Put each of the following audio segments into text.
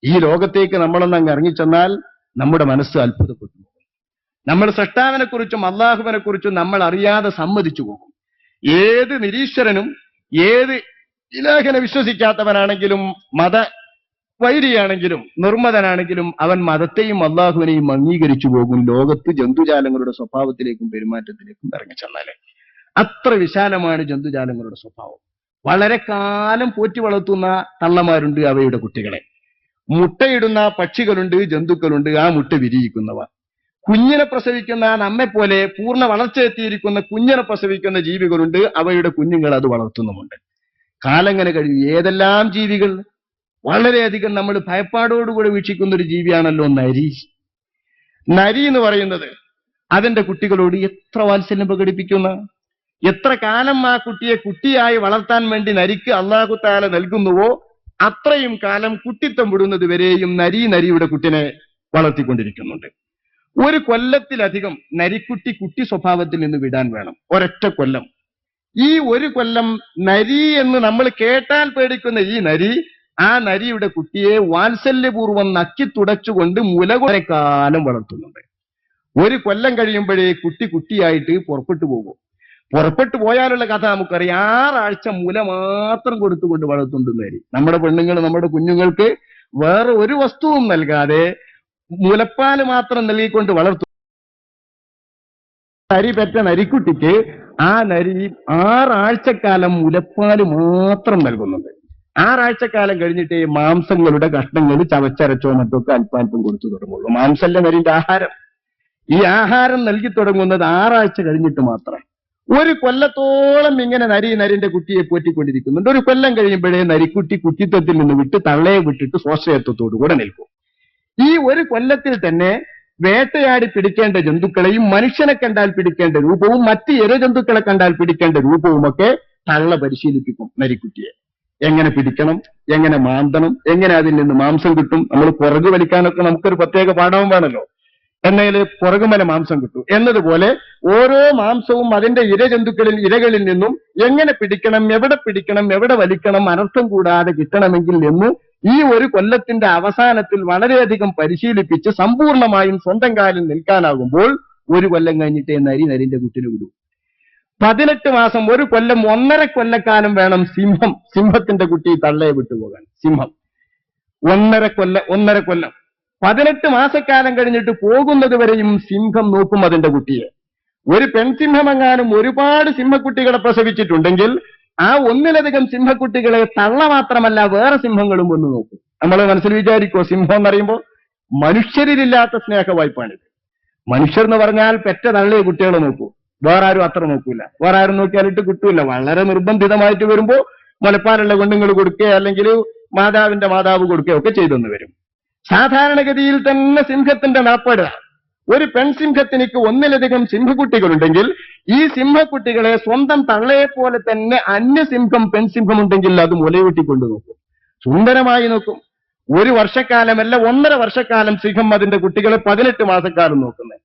ഈ ലോകത്തേക്ക് നമ്മളൊന്ന് അങ്ങ് ഇറങ്ങിച്ചെന്നാൽ നമ്മുടെ മനസ്സ് അത്ഭുതപ്പെട്ടു പോകും. നമ്മൾ സൃഷ്ടാവിനെ കുറിച്ചും അള്ളാഹുവിനെ കുറിച്ചും നമ്മൾ അറിയാതെ സമ്മതിച്ചു പോകും. ഏത് നിരീശ്വരനും ഏത് ഇലാഹിനെ വിശ്വസിക്കാത്തവനാണെങ്കിലും മത വൈരിയാണെങ്കിലും നിർമ്മതനാണെങ്കിലും അവൻ മതത്തെയും അള്ളാഹുവിനെയും അംഗീകരിച്ചു പോകും. ലോകത്ത് ജന്തുജാലങ്ങളുടെ സ്വഭാവത്തിലേക്കും പെരുമാറ്റത്തിലേക്കും ഇറങ്ങിച്ചെന്നാല് അത്ര വിശാലമാണ് ജന്തുജാലങ്ങളുടെ സ്വഭാവം. വളരെ കാലം പോറ്റി വളർത്തുന്ന തള്ളമാരുണ്ട്, അവയുടെ കുട്ടികളെ. മുട്ടയിടുന്ന പക്ഷികളുണ്ട്, ജന്തുക്കളുണ്ട്, ആ മുട്ട വിരിയിക്കുന്നവ. കുഞ്ഞിനെ പ്രസവിക്കുന്ന നമ്മെപ്പോലെ പൂർണ്ണ വളർച്ചയെത്തിയിരിക്കുന്ന കുഞ്ഞിനെ പ്രസവിക്കുന്ന ജീവികളുണ്ട്, അവയുടെ കുഞ്ഞുങ്ങൾ അത് വളർത്തുന്നുമുണ്ട്. കാലങ്ങനെ കഴിയും. ഏതെല്ലാം ജീവികൾ വളരെയധികം നമ്മൾ ഭയപ്പാടോടുകൂടെ വീക്ഷിക്കുന്ന ഒരു ജീവിയാണല്ലോ നരി. നരി എന്ന് പറയുന്നത് അതിന്റെ കുട്ടികളോട് എത്ര വാത്സല്യം പ്രകടിപ്പിക്കുന്ന, എത്ര കാലം ആ കുട്ടിയെ കുട്ടിയായി വളർത്താൻ വേണ്ടി നരിക്ക് അല്ലാഹു തആല നൽകുന്നുവോ അത്രയും കാലം കുട്ടിത്തം വിടുന്നത് വരെയും നരിയുടെ കുട്ടിനെ വളർത്തിക്കൊണ്ടിരിക്കുന്നുണ്ട്. ഒരു കൊല്ലത്തിലധികം നരിക്കുട്ടി കുട്ടി സ്വഭാവത്തിൽ നിന്ന് വിടാൻ വേണം, ഒരൊറ്റ കൊല്ലം. ഈ ഒരു കൊല്ലം നരി എന്ന് നമ്മൾ കേട്ടാൽ പേടിക്കുന്ന ഈ നരി ആ നരിയുടെ കുട്ടിയെ വാത്സല്യപൂർവ്വം നക്കി തുടച്ചുകൊണ്ട് മുലകൊറെ കാലം വളർത്തുന്നുണ്ട്. ഒരു കൊല്ലം കഴിയുമ്പോഴേ കുട്ടിയായിട്ട് പുറപ്പെട്ടു പോകും. പുറപ്പെട്ടു പോയാലുള്ള കഥ നമുക്കറിയാം. 6 ആഴ്ച മുല മാത്രം കൊടുത്തുകൊണ്ട് വളർത്തുന്നുണ്ട് നരി. നമ്മുടെ പെണ്ണുങ്ങൾ നമ്മുടെ കുഞ്ഞുങ്ങൾക്ക് വേറെ ഒരു വസ്തുവും നൽകാതെ മുലപ്പാല് മാത്രം നൽകിക്കൊണ്ട് വളർത്തും. നരി പെറ്റ നരിക്കുട്ടിക്ക് ആ നരി 6 ആഴ്ചക്കാലം മുലപ്പാല് മാത്രം നൽകുന്നുണ്ട്. 6 ആഴ്ചക്കാലം കഴിഞ്ഞിട്ടേ മാംസങ്ങളുടെ കഷ്ണങ്ങൾ ചവച്ചരച്ചോ മറ്റൊക്കെ അല്പാൽപ്പം കൊടുത്തു തുടങ്ങുള്ളൂ. മാംസല്ല നരിന്റെ ആഹാരം. ഈ ആഹാരം നൽകി തുടങ്ങുന്നത് 6 ആഴ്ച കഴിഞ്ഞിട്ട് മാത്രം. ഒരു കൊല്ലത്തോളം ഇങ്ങനെ നരിന്റെ കുട്ടിയെ പോറ്റിക്കൊണ്ടിരിക്കുന്നുണ്ട്. ഒരു കൊല്ലം കഴിയുമ്പോഴേ നരിക്കുട്ടി കുട്ടിത്വത്തിൽ നിന്ന് വിട്ട് തള്ളയെ വിട്ടിട്ട് സ്വാശ്രയത്വത്തോടുകൂടെ നിൽക്കും. ഈ ഒരു കൊല്ലത്തിൽ തന്നെ വേട്ടയാടി പിടിക്കേണ്ട ജന്തുക്കളെയും മനുഷ്യനെ കണ്ടാൽ പിടിക്കേണ്ട രൂപവും മറ്റ് ഇരജന്തുക്കളെ കണ്ടാൽ പിടിക്കേണ്ട രൂപവുമൊക്കെ തള്ള പരിശീലിപ്പിക്കും നരിക്കുട്ടിയെ. എങ്ങനെ പിടിക്കണം, എങ്ങനെ മാന്തണം, എങ്ങനെ അതിൽ നിന്ന് മാംസം കിട്ടും. നമ്മൾ പുറകു വലിക്കാനൊക്കെ നമുക്കൊരു പ്രത്യേക പാഠവും വേണമല്ലോ. എന്നാൽ പുറകുമല മാംസം കിട്ടും എന്നതുപോലെ ഓരോ മാംസവും അതിന്റെ ഇരകളിൽ നിന്നും എങ്ങനെ പിടിക്കണം, എവിടെ വലിക്കണം, അനർത്ഥം കൂടാതെ കിട്ടണമെങ്കിൽ എന്ന് ഈ ഒരു കൊല്ലത്തിന്റെ അവസാനത്തിൽ വളരെയധികം പരിശീലിപ്പിച്ച് സമ്പൂർണമായും സ്വന്തം കാലിൽ നിൽക്കാനാകുമ്പോൾ ഒരു കൊല്ലം കഴിഞ്ഞിട്ടേ നരിന്റെ കുട്ടിന് വിടൂ. 18 മാസം, ഒരു കൊല്ലം, 1.5 കൊല്ലക്കാലം വേണം സിംഹത്തിന്റെ കുട്ടി തള്ളയെ വിട്ടുപോകാൻ. സിംഹം 1.5 കൊല്ലം 18 മാസക്കാലം കഴിഞ്ഞിട്ട് പോകുന്നത് വരെയും സിംഹം നോക്കും അതിന്റെ കുട്ടിയെ. ഒരു പെൺസിംഹമെങ്ങാനും ഒരുപാട് സിംഹക്കുട്ടികളെ പ്രസവിച്ചിട്ടുണ്ടെങ്കിൽ ആ ഒന്നിലധികം സിംഹക്കുട്ടികളെ തള്ള മാത്രമല്ല വേറെ സിംഹങ്ങളും ഒന്ന് നോക്കും. നമ്മൾ മനസ്സിൽ വിചാരിക്കോ, സിംഹം എന്നറിയുമ്പോൾ മനുഷ്യരിലില്ലാത്ത സ്നേഹവായ്പാണിത്. മനുഷ്യർ എന്ന് പറഞ്ഞാൽ പെറ്റ തള്ളിയ കുട്ടികളെ നോക്കൂ, വേറെ ആരും അത്ര നോക്കൂല. വേറെ ആരും നോക്കിയാലിട്ട് കിട്ടൂല. വളരെ നിർബന്ധിതമായിട്ട് വരുമ്പോ മുലപ്പാലുള്ള പെണ്ണുങ്ങൾ കൊടുക്കുക, അല്ലെങ്കിൽ മാതാവിന്റെ മാതാവ് കൊടുക്കുകയോ ഒക്കെ ചെയ്തെന്ന് വരും. സാധാരണഗതിയിൽ തന്നെ സിംഹത്തിന്റെ നാപ്പട. ഒരു പെൺസിംഹത്തിനിക്ക് ഒന്നിലധികം സിംഹക്കുട്ടികളുണ്ടെങ്കിൽ ഈ സിംഹക്കുട്ടികളെ സ്വന്തം തള്ളയെപ്പോലെ തന്നെ അന്യസിംഹം പെൺസിംഹം ഉണ്ടെങ്കിൽ അത് മുലയൂട്ടിക്കൊണ്ടു നോക്കും, സുന്ദരമായി നോക്കും. 1 വർഷക്കാലമല്ല 1.5 വർഷക്കാലം സിംഹം അതിന്റെ കുട്ടികളെ 18 മാസക്കാലം നോക്കുന്നത്.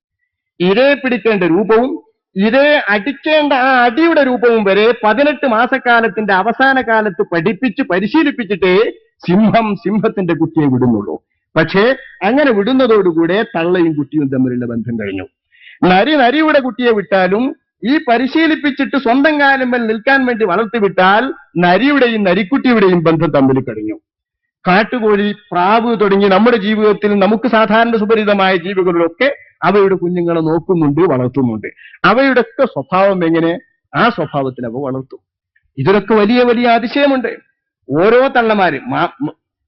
ഇരയെ പിടിക്കേണ്ട രൂപവും ഇരയെ അടിക്കേണ്ട ആ അടിയുടെ രൂപവും വരെ 18 മാസക്കാലത്തിന്റെ അവസാന കാലത്ത് പരിശീലിപ്പിച്ചിട്ടേ സിംഹത്തിന്റെ കുട്ടിയെ വിടുന്നുള്ളൂ. പക്ഷേ അങ്ങനെ വിടുന്നതോടുകൂടെ തള്ളയും കുട്ടിയും തമ്മിലുള്ള ബന്ധം കഴിഞ്ഞു. നരിയുടെ കുട്ടിയെ വിട്ടാലും ഈ പരിശീലിപ്പിച്ചിട്ട് സ്വന്തം കാലുമ്മൽ നിൽക്കാൻ വേണ്ടി വളർത്തിവിട്ടാൽ നരിയുടെയും നരിക്കുട്ടിയുടെയും ബന്ധം തമ്മിൽ കഴിഞ്ഞു. കാട്ടുകോഴി, പ്രാവ് തുടങ്ങി നമ്മുടെ ജീവിതത്തിൽ നമുക്ക് സാധാരണ സുപരിതമായ ജീവികളിലൊക്കെ അവയുടെ കുഞ്ഞുങ്ങളെ നോക്കുന്നുണ്ട്, വളർത്തുന്നുണ്ട്. അവയുടെ ഒക്കെ സ്വഭാവം എങ്ങനെ, ആ സ്വഭാവത്തിൽ അവ വളർത്തും. ഇതിലൊക്കെ വലിയ വലിയ അതിശയമുണ്ട്. ഓരോ തള്ളമാരും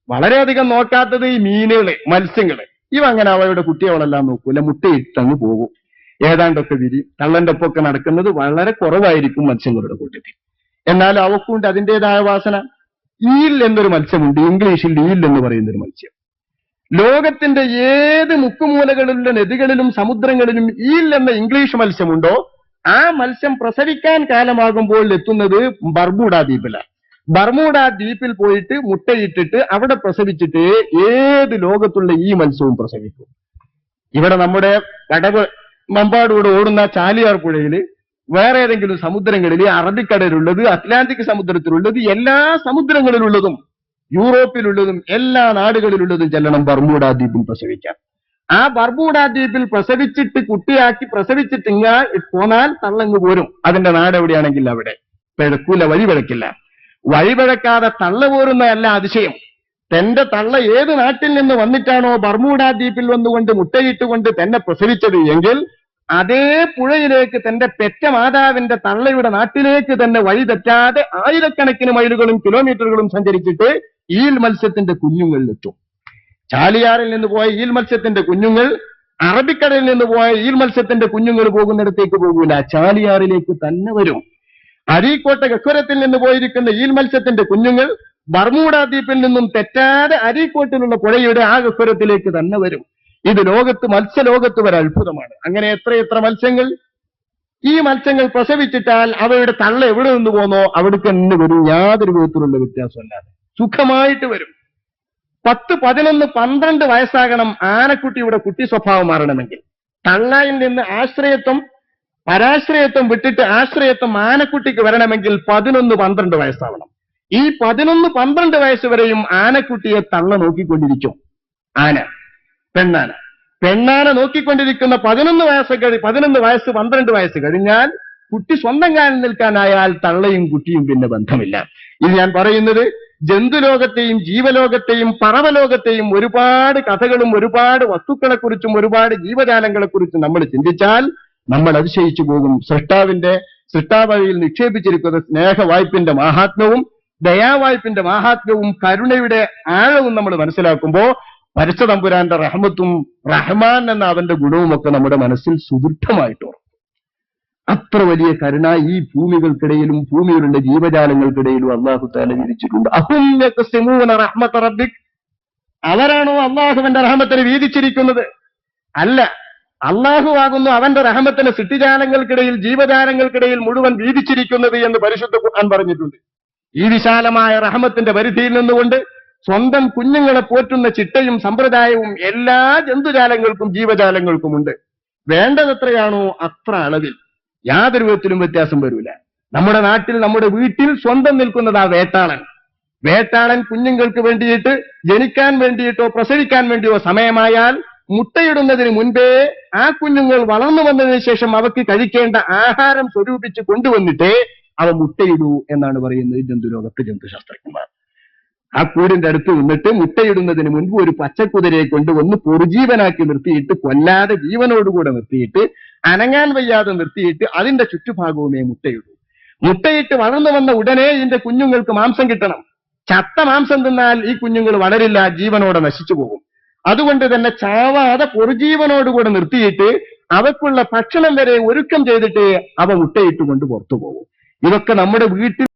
വളരെയധികം നോക്കാത്തത് ഈ മീനുകള്, മത്സ്യങ്ങള്, ഇവ അങ്ങനെ അവയുടെ കുട്ടികളെല്ലാം നോക്കൂല, മുട്ടയിട്ടങ്ങ് പോകും. ഏതാണ്ടൊക്കെ വിരിയും. തള്ളന്റെ ഒപ്പൊക്കെ നടക്കുന്നത് വളരെ കുറവായിരിക്കും മത്സ്യങ്ങളുടെ കൂട്ടത്തിൽ. എന്നാൽ അവക്കുണ്ട് അതിൻ്റെതായ വാസന. ഈൽ എന്നൊരു മത്സ്യമുണ്ട്, ഇംഗ്ലീഷിൽ ഈൽ എന്ന് പറയുന്നൊരു മത്സ്യം. ലോകത്തിന്റെ ഏത് മുക്കുമൂലകളിലുള്ള നദികളിലും സമുദ്രങ്ങളിലും ഈൽ എന്ന ഇംഗ്ലീഷ് മത്സ്യമുണ്ടോ ആ മത്സ്യം പ്രസവിക്കാൻ കാലമാകുമ്പോൾ എത്തുന്നത് ബർമുഡ ദ്വീപിലാണ്. ബർമുഡ ദ്വീപിൽ പോയിട്ട് മുട്ടയിട്ടിട്ട് അവിടെ പ്രസവിച്ചിട്ട് ഏത് ലോകത്തുള്ള ഈ മത്സ്യവും പ്രസവിക്കും. ഇവിടെ നമ്മുടെ കടവ് മമ്പാടൂടെ ഓടുന്ന ചാലിയാർ പുഴയിൽ, വേറെ ഏതെങ്കിലും സമുദ്രങ്ങളിൽ, അറബിക്കടലിലുള്ളത്, അറ്റ്ലാന്റിക് സമുദ്രത്തിലുള്ളത്, എല്ലാ സമുദ്രങ്ങളിലുള്ളതും യൂറോപ്പിലുള്ളതും എല്ലാ നാടുകളിലുള്ളതും ചെല്ലണം ബർമൂഡ ദ്വീപിൽ പ്രസവിക്കാം. ആ ബർമൂഡ ദ്വീപിൽ പ്രസവിച്ചിട്ട് കുട്ടിയാക്കി പ്രസവിച്ചിട്ട് പോന്നാൽ തള്ളങ്ങ് പോരും. അതിന്റെ നാട് എവിടെയാണെങ്കിൽ അവിടെ പിഴക്കൂല, വഴിപിഴക്കില്ല. വഴിപിഴക്കാതെ തള്ള പോരുന്നതല്ല അതിശയം. തന്റെ തള്ള ഏത് നാട്ടിൽ നിന്ന് വന്നിട്ടാണോ ബർമൂഡ ദ്വീപിൽ വന്നുകൊണ്ട് മുട്ടയിട്ടുകൊണ്ട് തന്നെ പ്രസവിച്ചത് എങ്കിൽ അതേ പുഴയിലേക്ക് തന്റെ പെറ്റ മാതാവിന്റെ തള്ളയുടെ നാട്ടിലേക്ക് തന്നെ വഴി തെറ്റാതെ ആയിരക്കണക്കിന് മൈലുകളും കിലോമീറ്ററുകളും സഞ്ചരിച്ചിട്ട് ഈൽ മത്സ്യത്തിന്റെ കുഞ്ഞുങ്ങളിലെത്തും. ചാലിയാറിൽ നിന്ന് പോയ ഈൽ മത്സ്യത്തിന്റെ കുഞ്ഞുങ്ങൾ അറബിക്കടലിൽ നിന്ന് പോയ ഈൽ മത്സ്യത്തിന്റെ കുഞ്ഞുങ്ങൾ പോകുന്നിടത്തേക്ക് പോകൂല, ചാലിയാറിലേക്ക് തന്നെ വരും. അരീക്കോട്ട ഗഹ്വരത്തിൽ നിന്ന് പോയിരിക്കുന്ന ഈൽ മത്സ്യത്തിന്റെ കുഞ്ഞുങ്ങൾ ബർമൂഡ ദ്വീപിൽ നിന്നും തെറ്റാതെ അരീക്കോട്ടിലുള്ള പുഴയുടെ ആ ഗഹ്വരത്തിലേക്ക് തന്നെ വരും. ഇത് മത്സ്യലോകത്ത് ഒരു അത്ഭുതമാണ്. അങ്ങനെ എത്രയെത്ര മത്സ്യങ്ങൾ. ഈ മത്സ്യങ്ങൾ പ്രസവിച്ചിട്ടാൽ അവയുടെ തള്ള എവിടെ നിന്ന് പോന്നോ അവിടേക്ക് തന്നെ വരും. യാതൊരു വിധത്തിലുള്ള വ്യത്യാസമല്ലാതെ സുഖമായിട്ട് വരും. 10, 11, 12 വയസ്സാകണം ആനക്കുട്ടിയുടെ കുട്ടി സ്വഭാവം മാറണമെങ്കിൽ. തള്ളയിൽ നിന്ന് പരാശ്രയത്വം വിട്ടിട്ട് ആശ്രയത്വം ആനക്കുട്ടിക്ക് വരണമെങ്കിൽ 11, 12 വയസ്സാവണം. ഈ 11, 12 വയസ്സ് വരെയും ആനക്കുട്ടിയെ തള്ള നോക്കിക്കൊണ്ടിരിക്കും. പെണ്ണാന നോക്കിക്കൊണ്ടിരിക്കുന്ന 11 വയസ്സ് 12 വയസ്സ് കഴിഞ്ഞാൽ കുട്ടി സ്വന്തം കാലിൽ നിൽക്കാനായാൽ തള്ളയും കുട്ടിയും പിന്നെ ബന്ധമില്ല. ഇത് ഞാൻ പറയുന്നത് ജന്തുലോകത്തെയും ജീവലോകത്തെയും പറവലോകത്തെയും ഒരുപാട് കഥകളും ഒരുപാട് വസ്തുക്കളെക്കുറിച്ചും ഒരുപാട് ജീവജാലങ്ങളെക്കുറിച്ചും നമ്മൾ ചിന്തിച്ചാൽ നമ്മൾ അതിശയിച്ചു പോകും. സൃഷ്ടാവഴിയിൽ നിക്ഷേപിച്ചിരിക്കുന്ന സ്നേഹവായ്പിന്റെ മാഹാത്മ്യവും ദയാവായ്പിന്റെ മാഹാത്മ്യവും കരുണയുടെ ആഴവും നമ്മൾ മനസ്സിലാക്കുമ്പോൾ പരിശുദ്ധമ്പുരാന്റെ റഹ്മത്തും റഹ്മാൻ എന്ന അവന്റെ ഗുണവുമൊക്കെ നമ്മുടെ മനസ്സിൽ സുദൃഢമായിട്ട് ഓർക്കും. അത്ര വലിയ കരുണ ഈ ഭൂമികൾക്കിടയിലും ഭൂമിയിലുള്ള ജീവജാലങ്ങൾക്കിടയിലും അള്ളാഹു തആല വിധിച്ചിട്ടുണ്ട്. അഹും യഖ്സിമൂന റഹ്മത റബ്ബിക്, അവരാണോ അള്ളാഹുവിന്റെ റഹ്മത്തിനെ വീതിച്ചിരിക്കുന്നത്? അല്ല, അള്ളാഹു ആകുന്നു അവന്റെ റഹ്മത്തിനെ സൃഷ്ടിജാലങ്ങൾക്കിടയിൽ ജീവജാലങ്ങൾക്കിടയിൽ മുഴുവൻ വീതിച്ചിരിക്കുന്നത് എന്ന് പരിശുദ്ധ ഖുർആൻ പറഞ്ഞിട്ടുണ്ട്. ഈ വിശാലമായ റഹ്മത്തിന്റെ പരിധിയിൽ നിന്നുകൊണ്ട് സ്വന്തം കുഞ്ഞുങ്ങളെ പോറ്റുന്ന ചിട്ടയും സമ്പ്രദായവും എല്ലാ ജന്തുജാലങ്ങൾക്കും ജീവജാലങ്ങൾക്കുമുണ്ട്. വേണ്ടതെത്രയാണോ അത്ര അളവിൽ, യാതൊരു വിധത്തിലും വ്യത്യാസം വരൂല. നമ്മുടെ നാട്ടിൽ നമ്മുടെ വീട്ടിൽ സ്വന്തം നിൽക്കുന്നത് ആ വേട്ടാളൻ കുഞ്ഞുങ്ങൾക്ക് വേണ്ടിയിട്ട് ജനിക്കാൻ വേണ്ടിയിട്ടോ പ്രസവിക്കാൻ വേണ്ടിയോ സമയമായാൽ മുട്ടയിടുന്നതിന് മുൻപേ ആ കുഞ്ഞുങ്ങൾ വളർന്നു വന്നതിന് ശേഷം അവർക്ക് കഴിക്കേണ്ട ആഹാരം സ്വരൂപിച്ച് കൊണ്ടുവന്നിട്ടേ അവ മുട്ടയിടൂ എന്നാണ് പറയുന്നത് ജന്തുശാസ്ത്രജ്ഞന്മാർ. ആ കൂടിന്റെ അടുത്ത് നിന്നിട്ട് മുട്ടയിടുന്നതിന് മുൻപ് ഒരു പച്ചക്കുതിരയെ കൊണ്ടുവന്ന് പൊറുജീവനാക്കി നിർത്തിയിട്ട്, കൊല്ലാതെ ജീവനോടുകൂടെ നിർത്തിയിട്ട്, അനങ്ങാൻ വയ്യാതെ നിർത്തിയിട്ട് അതിന്റെ ചുറ്റുഭാഗവുമേ മുട്ടയിടൂ. മുട്ടയിട്ട് വളർന്നു വന്ന ഉടനെ ഇതിന്റെ കുഞ്ഞുങ്ങൾക്ക് മാംസം കിട്ടണം. ചത്ത മാംസം തിന്നാൽ ഈ കുഞ്ഞുങ്ങൾ വളരില്ല, ജീവനോടെ നശിച്ചു പോകും. അതുകൊണ്ട് തന്നെ ചാവാതെ പൊറുജീവനോടുകൂടെ നിർത്തിയിട്ട് അവയ്ക്കുള്ള ഭക്ഷണം വരെ ഒരുക്കം ചെയ്തിട്ട് അവ മുട്ടയിട്ടുകൊണ്ട് പുറത്തു പോകും. ഇതൊക്കെ നമ്മുടെ വീട്ടിൽ